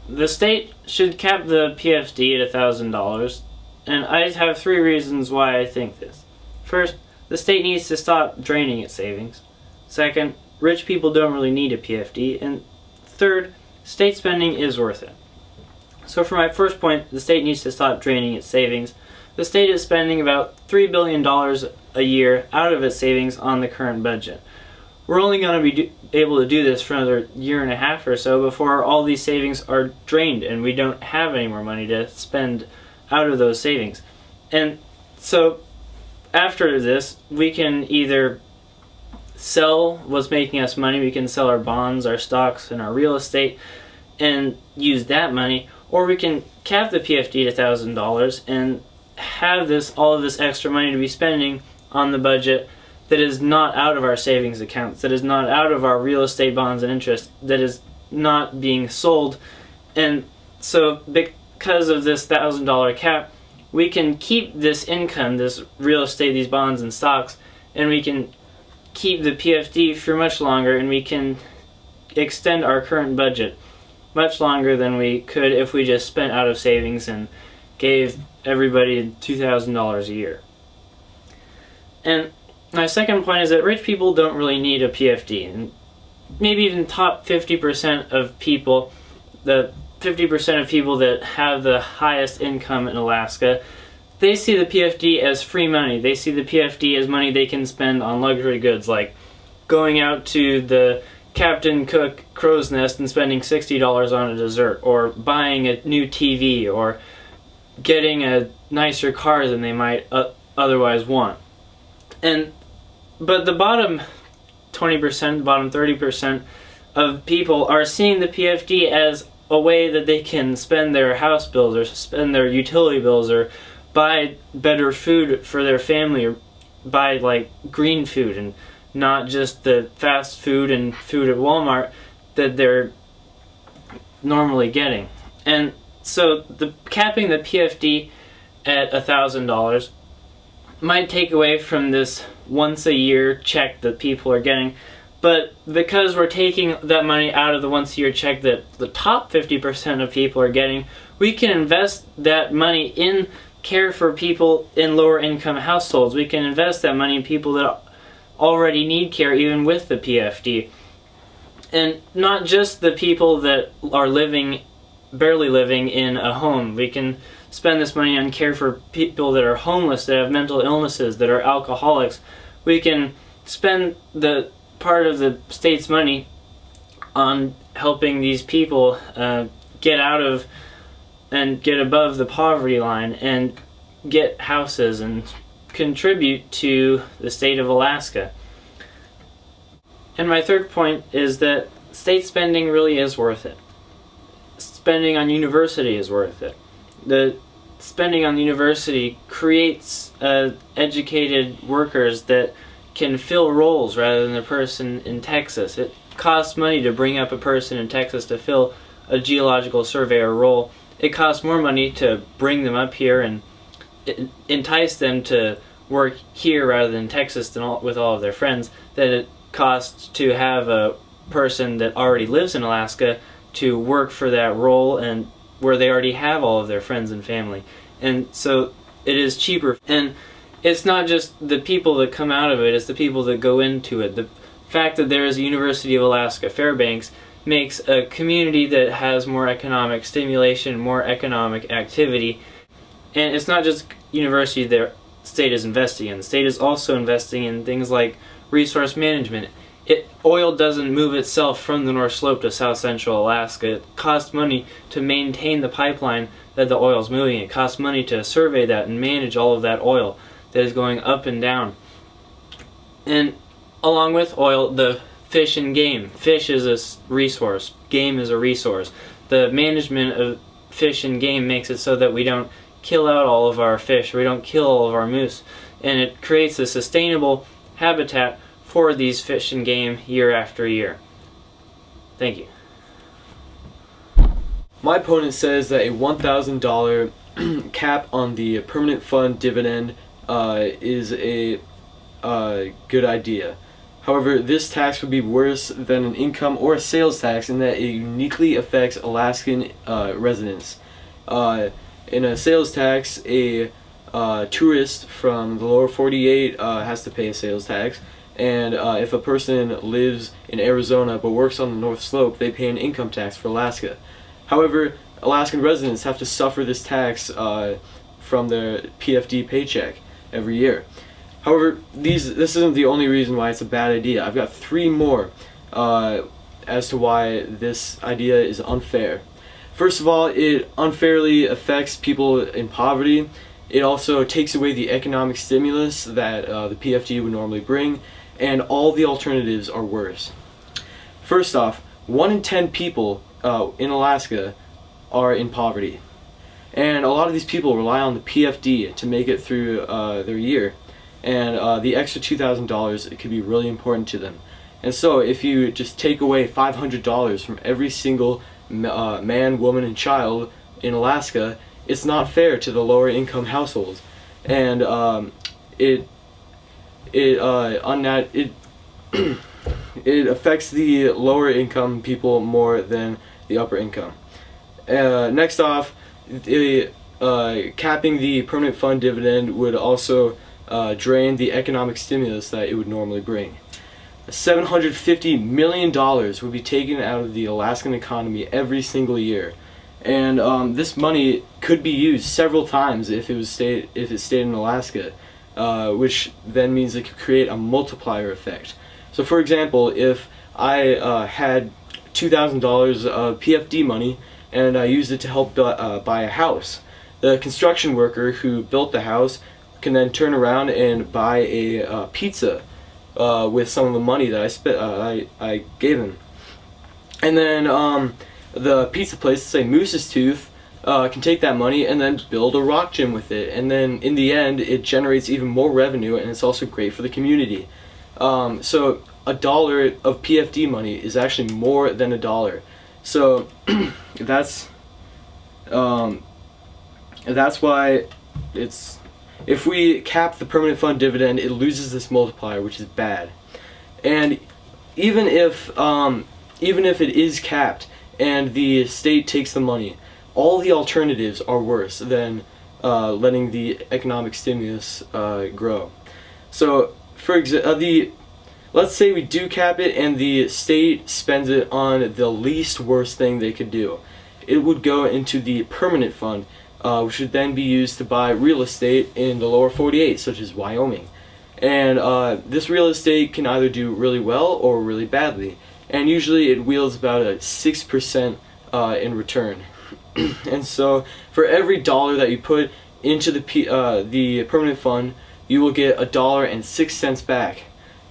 The state should cap the PFD at $1,000, and I have 3 reasons why I think this. First, the state needs to stop draining its savings. Second, rich people don't really need a PFD. And third, state spending is worth it. So for my first point, the state needs to stop draining its savings. The state is spending about $3 billion a year out of its savings on the current budget. We're only going to be able to do this for another year and a half or so before all these savings are drained and we don't have any more money to spend out of those savings. And so after this, we can either sell what's making us money, we can sell our bonds, our stocks, and our real estate and use that money, or we can cap the PFD to $1,000 and have all of this extra money to be spending on the budget that is not out of our savings accounts, that is not out of our real estate bonds and interest, that is not being sold. And so because of this $1,000 cap, we can keep this income, this real estate, these bonds and stocks, and we can keep the PFD for much longer, and we can extend our current budget much longer than we could if we just spent out of savings and gave everybody $2,000 a year. And my second point is that rich people don't really need a PFD. And maybe even top 50% of people, the 50% of people that have the highest income in Alaska, they see the PFD as free money. They see the PFD as money they can spend on luxury goods, like going out to the Captain Cook Crow's Nest and spending $60 on a dessert, or buying a new TV, or getting a nicer car than they might otherwise want. But the bottom 20%, the bottom 30% of people are seeing the PFD as a way that they can spend their house bills, or spend their utility bills, or buy better food for their family, or buy like green food and not just the fast food and food at Walmart that they're normally getting. And so capping the PFD at $1,000 might take away from this once a year check that people are getting, but because we're taking that money out of the once a year check that the top 50% of people are getting, we can invest that money in care for people in lower income households. We can invest that money in people that already need care even with the PFD. And not just the people that are barely living in a home. We can spend this money on care for people that are homeless, that have mental illnesses, that are alcoholics. We can spend the part of the state's money on helping these people get out of and get above the poverty line and get houses and contribute to the state of Alaska. And my third point is that state spending really is worth it. Spending on university is worth it. The spending on the university creates educated workers that can fill roles rather than a person in Texas. It costs money to bring up a person in Texas to fill a geological surveyor role. It costs more money to bring them up here and entice them to work here rather than Texas with all of their friends than it costs to have a person that already lives in Alaska to work for that role and where they already have all of their friends and family. And so it is cheaper. And it's not just the people that come out of it, it's the people that go into it. The fact that there is a University of Alaska, Fairbanks, makes a community that has more economic stimulation, more economic activity. And it's not just university the state is investing in. The state is also investing in things like resource management. Oil doesn't move itself from the North Slope to South Central Alaska. It costs money to maintain the pipeline that the oil is moving. It costs money to survey that and manage all of that oil that is going up and down. And along with oil, the fish and game. Fish is a resource. Game is a resource. The management of fish and game makes it so that we don't kill out all of our fish, or we don't kill all of our moose. And it creates a sustainable habitat for these fish and game year after year. Thank you. My opponent says that a $1,000 cap on the permanent fund dividend is a good idea. However, this tax would be worse than an income or a sales tax in that it uniquely affects Alaskan residents. In a sales tax, a tourist from the lower 48 has to pay a sales tax, and if a person lives in Arizona but works on the North Slope, they pay an income tax for Alaska. However, Alaskan residents have to suffer this tax from their PFD paycheck every year. However, this isn't the only reason why it's a bad idea. I've got 3 more as to why this idea is unfair. First of all, it unfairly affects people in poverty. It also takes away the economic stimulus that the PFD would normally bring, and all the alternatives are worse. First off, 1 in 10 people in Alaska are in poverty, and a lot of these people rely on the PFD to make it through their year, and the extra $2,000 could be really important to them. And so if you just take away $500 from every single man, woman, and child in Alaska, it's not fair to the lower income households, and it affects the lower income people more than the upper income. Next off, capping the permanent fund dividend would also drain the economic stimulus that it would normally bring. $750 million would be taken out of the Alaskan economy every single year, and this money could be used several times if it stayed in Alaska, which then means it could create a multiplier effect. So, for example, if I had $2,000 of PFD money and I used it to help buy a house, the construction worker who built the house can then turn around and buy a pizza with some of the money that I gave him. And then the pizza place, say Moose's Tooth, can take that money and then build a rock gym with it. And then in the end, it generates even more revenue, and it's also great for the community. So $1 of PFD money is actually more than $1. So that's why if we cap the permanent fund dividend, it loses this multiplier, which is bad. And even if it is capped and the state takes the money, all the alternatives are worse than letting the economic stimulus grow. So, for example, let's say we do cap it and the state spends it on the least worst thing they could do. It would go into the permanent fund, which would then be used to buy real estate in the lower 48, such as Wyoming. And this real estate can either do really well or really badly, and usually it yields about a 6% in return. And so for every $1 that you put into the permanent fund, you will get $1.06 back.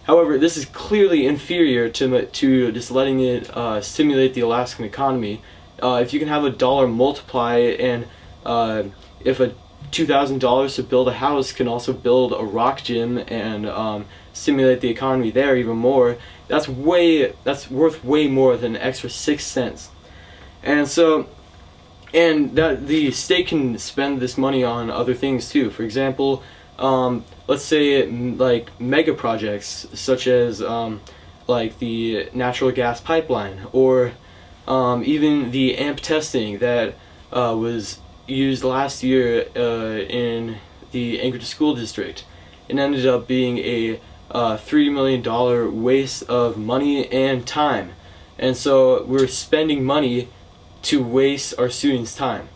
However, this is clearly inferior to just letting it stimulate the Alaskan economy. If you can have $1 multiply, and if a $2,000 to build a house can also build a rock gym and stimulate the economy there even more, that's worth way more than an extra 6 cents. And so, and that the state can spend this money on other things too. For example, let's say like mega projects such as like the natural gas pipeline, or even the AMP testing that was used last year in the Anchorage School District. It ended up being a $3 million waste of money and time. And so we're spending money to waste our students' time.